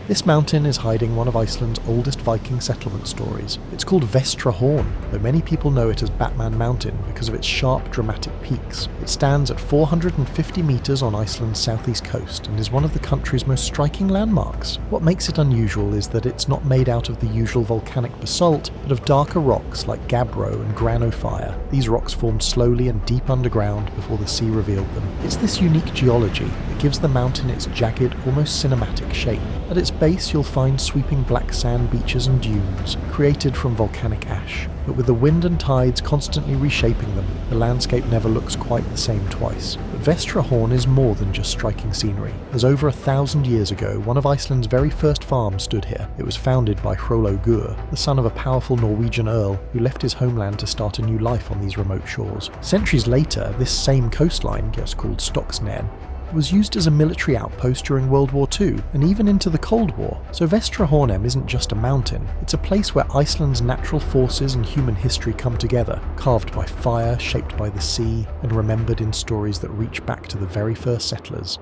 This mountain is hiding one of Iceland's oldest Viking settlement stories. It's called Vestrahorn, though many people know it as Batman Mountain because of its sharp, dramatic peaks. It stands at 450 metres on Iceland's southeast coast and is one of the country's most striking landmarks. What makes it unusual is that it's not made out of the usual volcanic basalt, but of darker rocks like gabbro and granophyre. These rocks formed slowly and deep underground before the sea revealed them. It's this unique geology that gives the mountain its jagged, almost cinematic shape. At its base you'll find sweeping black sand beaches and dunes, created from volcanic ash. But with the wind and tides constantly reshaping them, the landscape never looks quite the same twice. But Vestrahorn is more than just striking scenery, as over 1,000 years ago, one of Iceland's very first farms stood here. It was founded by Hrollaugur, the son of a powerful Norwegian earl who left his homeland to start a new life on these remote shores. Centuries later, this same coastline, just called Stokksnes, was used as a military outpost during World War II and even into the Cold War. So Vestrahorn isn't just a mountain, it's a place where Iceland's natural forces and human history come together, carved by fire, shaped by the sea, and remembered in stories that reach back to the very first settlers.